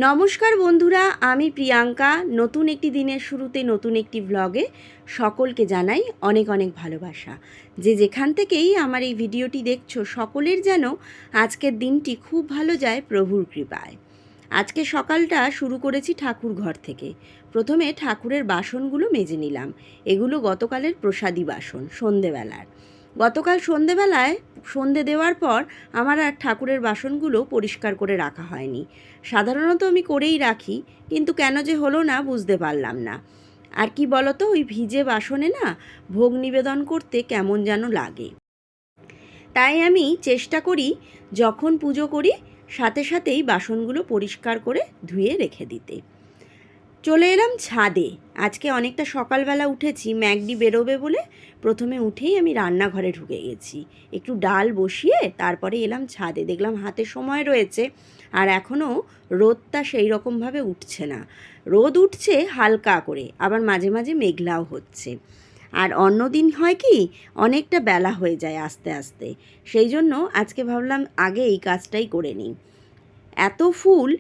নমস্কার বন্ধুরা, আমি প্রিয়াঙ্কা। নতুন একটি দিনের শুরুতে নতুন একটি ব্লগে সকলকে জানাই অনেক অনেক ভালোবাসা। যে যেখান থেকেই আমার এই ভিডিওটি দেখছো, সকলের যেন আজকের দিনটি খুব ভালো যায় প্রভুর কৃপায়। আজকে সকালটা শুরু করেছি ঠাকুর ঘর থেকে। প্রথমে ঠাকুরের বাসনগুলো মেজে নিলাম। এগুলো গতকালের প্রসাদী বাসন, সন্ধেবেলার। গতকাল সন্ধেবেলায় সন্ধে দেওয়ার পর আমার আর ঠাকুরের বাসনগুলো পরিষ্কার করে রাখা হয়নি। সাধারণত আমি করেই রাখি, কিন্তু কেন যে হলো না বুঝতে পারলাম না। আর কি বলতো, ওই ভিজে বাসনে না ভোগ নিবেদন করতে কেমন যেন লাগে। তাই আমি চেষ্টা করি যখন পুজো করি সাথে সাথেই বাসনগুলো পরিষ্কার করে ধুয়ে রেখে দিতে। চলে এলাম ছাদে। আজকে অনেকটা সকালবেলা উঠেছি, ম্যাগডি বেরোবে বলে প্রথমে উঠেই আমি রান্নাঘরে ঢুকে গেছি। একটু ডাল বসিয়ে তারপরে এলাম ছাদে। দেখলাম হাতে সময় রয়েছে, আর এখনও রোদটা সেই রকমভাবে উঠছে না। রোদ উঠছে হালকা করে, আবার মাঝে মাঝে মেঘলাও হচ্ছে। আর অন্য দিন হয় কি, অনেকটা বেলা হয়ে যায় আস্তে আস্তে। সেই জন্য আজকে ভাবলাম আগে এই কাজটাই করে নিই। এত ফুল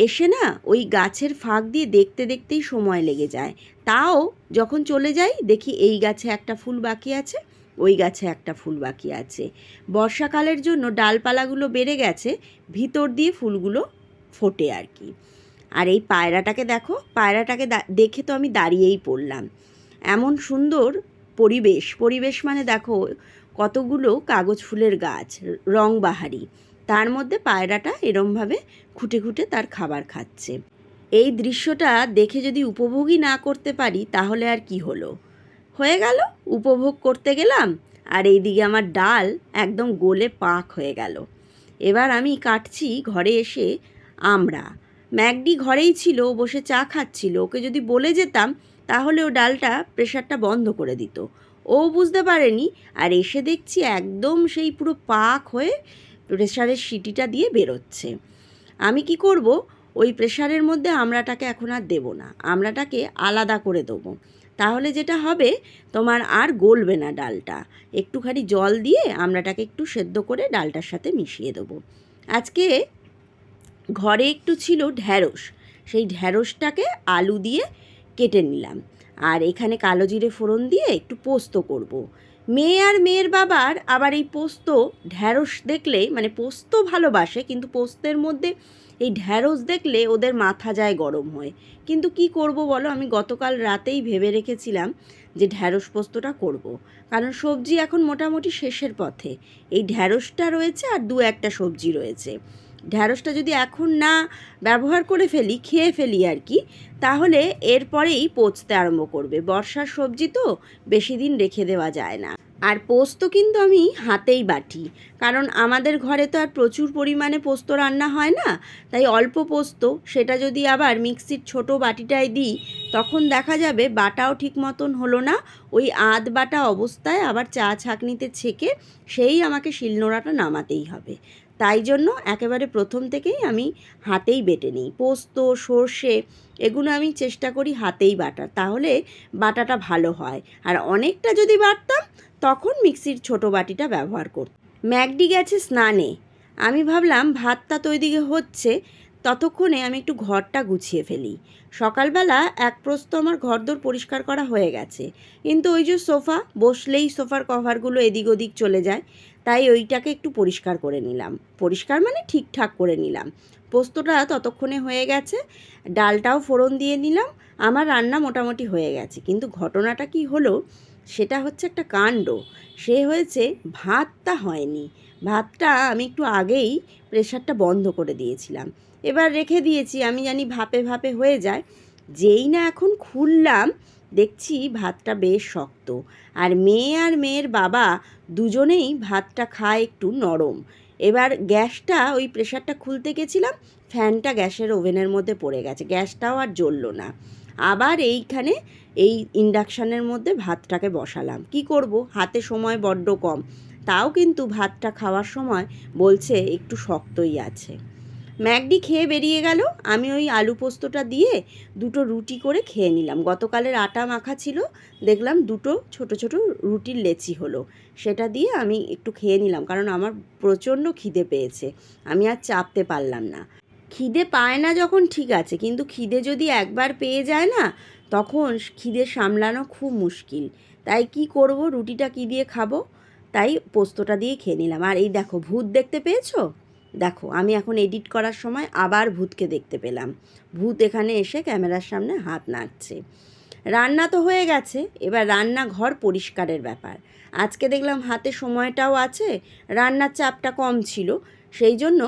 এসে না ওই গাছের ফাঁক দিয়ে দেখতে দেখতেই সময় লেগে যায়। তাও যখন চলে যাই দেখি এই গাছে একটা ফুল বাকি আছে, ওই গাছে একটা ফুল বাকি আছে। বর্ষাকালের জন্য ডালপালাগুলো বেড়ে গেছে, ভিতর দিয়ে ফুলগুলো ফোটে আর কি। আর এই পায়রাটাকে দেখো, পায়রাটাকে দেখে তো আমি দাঁড়িয়েই পড়লাম। এমন সুন্দর পরিবেশ মানে দেখো কতগুলো কাগজ ফুলের গাছ, রংবাহারি, তার মধ্যে পায়রাটা এরমভাবে খুঁটে খুঁটে তার খাবার খাচ্ছে। এই দৃশ্যটা দেখে যদি উপভোগই না করতে পারি তাহলে আর কি হলো। হয়ে গেল, উপভোগ করতে গেলাম, আর এইদিকে আমার ডাল একদম গলে পাক হয়ে গেল। এবার আমি কাটছি ঘরে এসে আমড়া। ম্যাগডি ঘরেই ছিল, বসে চা খাচ্ছিল। ওকে যদি বলে যেতাম তাহলে ও ডালটা প্রেশারটা বন্ধ করে দিত। ও বুঝতে পারেনি, আর এসে দেখছি একদম সেই পুরো পাক হয়ে প্রেশারের সিটিটা দিয়ে বেরোচ্ছে। আমি কি করব, ওই প্রেশারের মধ্যে আমড়াটাকে এখন আর দেবো না, আমড়াটাকে আলাদা করে দেবো। তাহলে যেটা হবে, তোমার আর গলবে না ডালটা। একটুখানি জল দিয়ে আমড়াটাকে একটু সেদ্ধ করে ডালটার সাথে মিশিয়ে দেবো। আজকে ঘরে একটু ছিল ঢ্যাঁড়স, সেই ঢ্যাঁড়সটাকে আলু দিয়ে কেটে নিলাম। আর এখানে কালো জিরে ফোড়ন দিয়ে একটু পোস্ত করব। মেয়ে আর মেয়ের বাবার আবার এই পোস্ত ঢ্যাঁড়স দেখলে, মানে পোস্ত ভালোবাসে, কিন্তু পোস্তের মধ্যে এই ঢ্যাঁড়স দেখলে ওদের মাথা যায় গরম হয়ে। কিন্তু কি করব বলো, আমি গতকাল রাতেই ভেবে রেখেছিলাম যে ঢ্যাঁড়স পোস্তটা করব। কারণ সবজি এখন মোটামুটি শেষের পথে। এই ঢ্যাঁড়সটা রয়েছে আর দু একটা সবজি রয়েছে। ঢ্যাঁড়সটা যদি এখন না ব্যবহার করে ফেলি, খেয়ে ফেলি আর কি, তাহলে এরপরেই পচতে আরম্ভ করবে। বর্ষার সবজি তো বেশি দিন রেখে দেওয়া যায় না। আর পোস্ত কিন্তু আমি হাতেই বাটি, কারণ আমাদের ঘরে তো আর প্রচুর পরিমাণে পোস্ত রান্না হয় না। তাই অল্প পোস্ত, সেটা যদি আবার মিক্সির ছোট বাটিটায় দিই, তখন দেখা যাবে বাটাও ঠিক মতন হলো না। ওই আধ বাটা অবস্থায় আবার চা ছাঁকনিতে ছেঁকে সেই আমাকে শিলনোড়াটা নামাতেই হবে। তাই জন্য একেবারে প্রথম থেকেই আমি হাতেই বেটে নিই। পোস্ত, সর্ষে, এগুলো আমি চেষ্টা করি হাতেই বাটার, তাহলে বাটাটা ভালো হয়। আর অনেকটা যদি বাটতাম তখন মিক্সির ছোটো বাটিটা ব্যবহার করতাম। ম্যাগডি গেছে স্নানে। আমি ভাবলাম ভাতটা তো ওইদিকে হচ্ছে, ততক্ষণে আমি একটু ঘরটা গুছিয়ে ফেলি। সকালবেলা এক প্রস্ত আমার ঘরদোর পরিষ্কার করা হয়ে গেছে, কিন্তু ওই যে সোফা, বসলেই সোফার কভারগুলো এদিক ওদিক চলে যায়, তাই ওইটাকে একটু পরিষ্কার করে নিলাম। পরিষ্কার মানে ঠিকঠাক করে নিলাম। পোস্তটা ততক্ষণে হয়ে গেছে, ডালটাও ফোড়ন দিয়ে নিলাম। আমার রান্না মোটামুটি হয়ে গেছে, কিন্তু ঘটনাটা কি হলো সেটা হচ্ছে একটা কাণ্ড। সে হয়েছে, ভাতটা হয়নি। ভাতটা আমি একটু আগেই প্রেশারটা বন্ধ করে দিয়েছিলাম, এবার রেখে দিয়েছি, আমি জানি ভাপে ভাপে হয়ে যায়। যেই না এখন খুললাম, দেখছি ভাতটা বেশ শক্ত। আর মেয়ের বাবা দুজনেই ভাতটা খায় একটু নরম। এবার গ্যাসটা, ওই প্রেশারটা খুলতে গেছিলাম, ফ্যানটা গ্যাসের ওভেনের মধ্যে পড়ে গেছে, গ্যাসটাও আর জ্বললো না। আবার এইখানে এই ইন্ডাকশানের মধ্যে ভাতটাকে বসালাম। কি করব, হাতে সময় বড্ড কম। তাও কিন্তু ভাতটা খাওয়ার সময় বলছে একটু শক্তই আছে। ম্যাগডি খেয়ে বেরিয়ে গেল, আমি ওই আলু পোস্তটা দিয়ে দুটো রুটি করে খেয়ে নিলাম। গতকালের আটা মাখা ছিল, দেখলাম দুটো ছোট ছোট রুটির লেচি হলো, সেটা দিয়ে আমি একটু খেয়ে নিলাম, কারণ আমার প্রচণ্ড খিদে পেয়েছে, আমি আর চাপতে পারলাম না। খিদে পায় না যখন ঠিক আছে, কিন্তু খিদে যদি একবার পেয়ে যায় না, তখন খিদে সামলানো খুব মুশকিল। তাই কি করব, রুটিটা কি দিয়ে খাবো, তাই পোস্তটা দিয়ে খেয়ে নিলাম। আর এই দেখো ভূত দেখতে পেয়েছো? দেখো আমি এখন এডিট করার সময় আবার ভূতকে দেখতে পেলাম। ভূত এখানে এসে ক্যামেরার সামনে হাত নাড়ছে। রান্না তো হয়ে গেছে, এবার রান্নাঘর পরিষ্কারের ব্যাপার। আজকে দেখলাম হাতে সময়টাও আছে, রান্নার চাপটা কম ছিল, সেই জন্য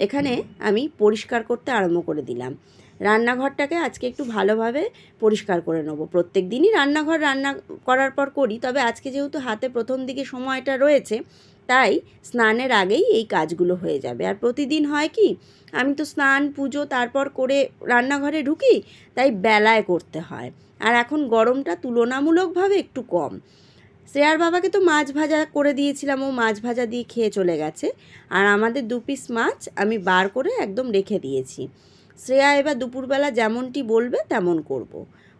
এখানে আমি পরিষ্কার করতে আরম্ভ করে দিলাম। রান্নাঘরটাকে আজকে একটু ভালোভাবে পরিষ্কার করে নেবো। প্রত্যেক দিনই রান্নাঘর রান্না করার পর করি, তবে আজকে যেহেতু হাতে প্রথম দিকে সময়টা রয়েছে, তাই স্নানের আগেই এই কাজগুলো হয়ে যাবে। আর প্রতিদিন হয় কি, আমি তো স্নান পুজো তারপর করে রান্নাঘরে ঢুকি, তাই বেলায় করতে হয়। আর এখন গরমটা তুলনামূলকভাবে একটু কম। শ্রেয়ার বাবাকে তো মাছ ভাজা করে দিয়েছিলাম, ও মাছ ভাজা দিয়ে খেয়ে চলে গেছে। আর আমাদের 2 পিস মাছ আমি বার করে একদম রেখে দিয়েছি। শ্রেয়া এবার দুপুরবেলা যেমনটি বলবে তেমন করব।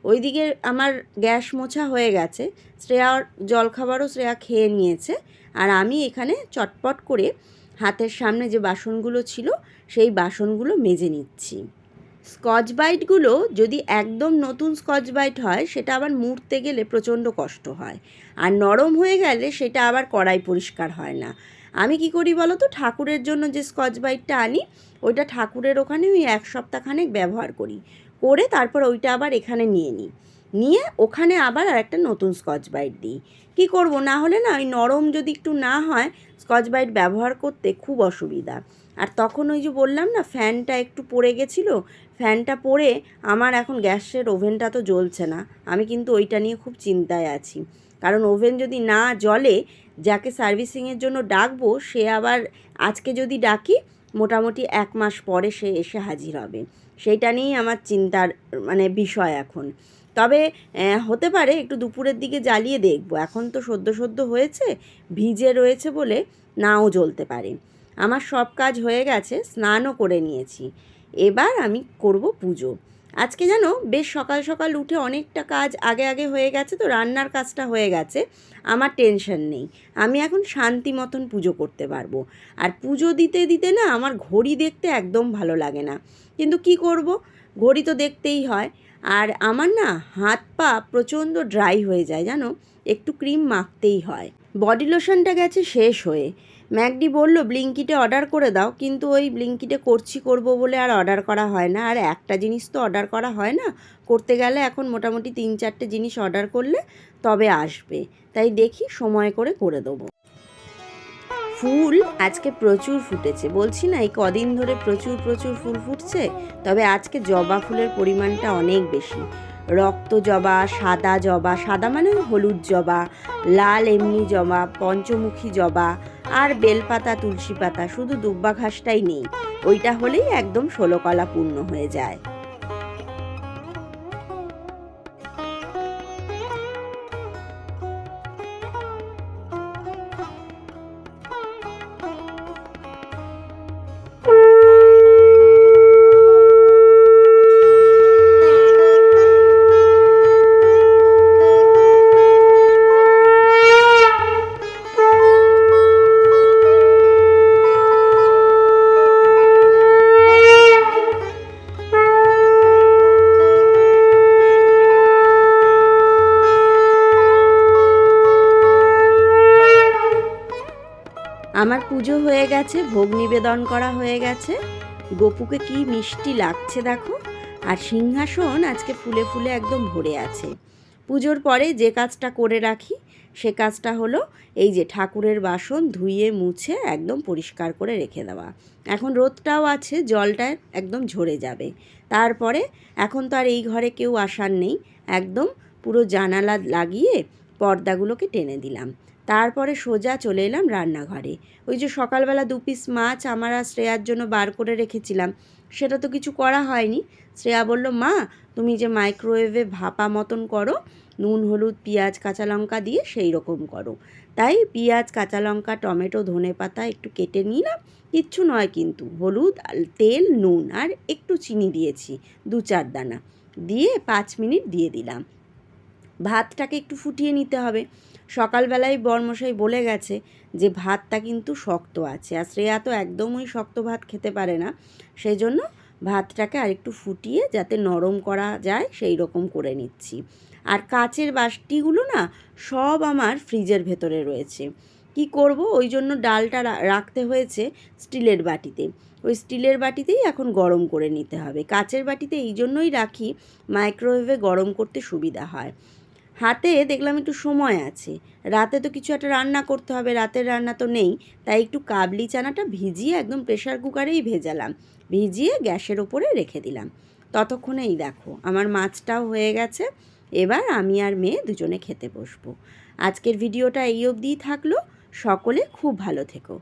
ওইদিকে আমার গ্যাস মোছা হয়ে গেছে, শ্রেয়ার জলখাবারও শ্রেয়া খেয়ে নিয়েছে। আর আমি এখানে চটপট করে হাতের সামনে যে বাসনগুলো ছিল সেই বাসনগুলো মেজে নিচ্ছি। স্কচ ব্রাইটগুলো যদি একদম নতুন স্কচ ব্রাইট হয়, সেটা আবার মুড়তে গেলে প্রচণ্ড কষ্ট হয়, আর নরম হয়ে গেলে সেটা আবার কড়াই পরিষ্কার হয় না। আমি কি করি বলো তো, ঠাকুরের জন্য যে স্কচ ব্রাইটটা আনি, ওইটা ঠাকুরের ওখানে ওই 1 সপ্তাহখানেক ব্যবহার করি, করে তারপর ওইটা আবার এখানে নিয়ে ওখানে আবার আরেকটা নতুন স্কচ ব্রাইট দিই। কি করব, না হলে না ওই নরম যদি একটু না হয়, স্কচ ব্রাইট ব্যবহার করতে খুব অসুবিধা। আর তখন ওই যে বললাম না, ফ্যানটা একটু পড়ে গেছিলো, ফ্যানটা পড়ে আমার এখন গ্যাসের ওভেনটা তো জ্বলছে না। আমি কিন্তু ওইটা নিয়ে খুব চিন্তায় আছি, কারণ ওভেন যদি না জ্বলে, যাকে সার্ভিসিংয়ের জন্য ডাকবো সে আবার আজকে যদি ডাকি, মোটামুটি 1 মাস পরে সে এসে হাজির হবে। সেইটা নিয়েই আমার চিন্তার বিষয় এখন। তবে হতে পারে একটু দুপুরের দিকে জ্বালিয়ে দেখব। এখন তো সদ্য হয়েছে, ভিজে রয়েছে বলে নাও জ্বলতে পারে। আমার সব কাজ হয়ে গেছে, স্নানও করে নিয়েছি। এবার আমি করব পুজো। আজকে যেন বেশ সকাল সকাল উঠে অনেকটা কাজ আগে হয়ে গেছে, তো রান্নার কাজটা হয়ে গেছে, আমার টেনশন নেই। আমি এখন শান্তি মতন পুজো করতে পারবো। আর পুজো দিতে না আমার ঘড়ি দেখতে একদম ভালো লাগে না, কিন্তু কি করব, ঘড়ি তো দেখতেই হয়। আর আমার না হাত পা প্রচণ্ড ড্রাই হয়ে যায় জানো, একটু ক্রিম মাখতেই হয়। বডি লোশনটা গেছে শেষ হয়ে। ম্যাকডি বলল ব্লিঙ্কিটে অর্ডার করে দাও, কিন্তু ওই ব্লিঙ্কিটে করব বলে আর অর্ডার করা হয় না। আর একটা জিনিস তো অর্ডার করা হয় না, করতে গেলে এখন মোটামুটি 3-4টে জিনিস অর্ডার করলে তবে আসবে। তাই দেখি সময় করে দেবো। ফুল আজকে প্রচুর ফুটেছে, বলছি না এই কদিন ধরে প্রচুর ফুল ফুটছে। তবে আজকে জবা ফুলের পরিমাণটা অনেক বেশি। রক্ত জবা, সাদা জবা, সাদা মানে হলুদ জবা, লাল এমনি জবা, পঞ্চমুখী জবা, আর বেলপাতা, তুলসী পাতা, শুধু দুব্বা ঘাসটাই নেই। ওইটা হলেই একদম 16 কলা পূর্ণ হয়ে যায়। আমার পুজো হয়ে গেছে, ভোগ নিবেদন করা হয়ে গেছে। গোপুকে কি মিষ্টি লাগছে দেখো। আর সিংহাসন আজকে ফুলে ফুলে একদম ভরে আছে। পুজোর পরে যে কাজটা করে রাখি, সে কাজটা হলো এই যে ঠাকুরের বাসন ধুয়ে মুছে একদম পরিষ্কার করে রেখে দেওয়া। এখন রোদটাও আছে, জলটা একদম ঝরে যাবে। তারপরে এখন তো আর এই ঘরে কেউ আসার নেই, একদম পুরো জানালা লাগিয়ে পর্দাগুলোকে টেনে দিলাম। তারপরে সোজা চলে এলাম রান্নাঘরে। ওই যে সকালবেলা 2 পিস মাছ আমার আর শ্রেয়ার জন্য বার করে রেখেছিলাম, সেটা তো কিছু করা হয়নি। শ্রেয়া বলল, মা তুমি যে মাইক্রোওয়েভে ভাপা মতন করো, নুন হলুদ পেঁয়াজ কাঁচা লঙ্কা দিয়ে সেই রকম করো। তাই পেঁয়াজ কাঁচা লঙ্কা টমেটো ধনে পাতা একটু কেটে নিলাম, কিচ্ছু নয় কিন্তু, হলুদ তেল নুন আর একটু চিনি দিয়েছি 2-4 দানা, দিয়ে 5 মিনিট দিয়ে দিলাম। ভাতটাকে একটু ফুটিয়ে নিতে হবে। সকালবেলায় বরমশাই বলে গেছে যে ভাতটা কিন্তু শক্ত আছে, আর শ্রেয়া তো একদমই শক্ত ভাত খেতে পারে না, সেই জন্য ভাতটাকে আরেকটু ফুটিয়ে যাতে নরম করা যায় সেই রকম করে নিচ্ছি। আর কাচের বাটিগুলো না সব আমার ফ্রিজের ভেতরে রয়েছে। কি করব, ওই জন্য ডালটা রাখতে হয়েছে স্টিলের বাটিতে। ওই স্টিলের বাটিতেই এখন গরম করে নিতে হবে। কাচের বাটিতে এই জন্যই রাখি, মাইক্রোওয়েভে গরম করতে সুবিধা হয়। হাতে দেখলাম একটু সময় আছে, রাতে তো কিছু একটা রান্না করতে হবে, রাতের রান্না তো নেই, তাই একটু কাবলি চানাটা ভিজিয়ে একদম প্রেশার কুকারেই ভেজালাম, ভিজিয়ে গ্যাসের ওপরে রেখে দিলাম। ততক্ষণেই দেখো আমার মাছটাও হয়ে গেছে। এবার আমি আর মেয়ে দুজনে খেতে বসবো। আজকের ভিডিওটা এই অবধিই থাকলো। সকলে খুব ভালো থেকো।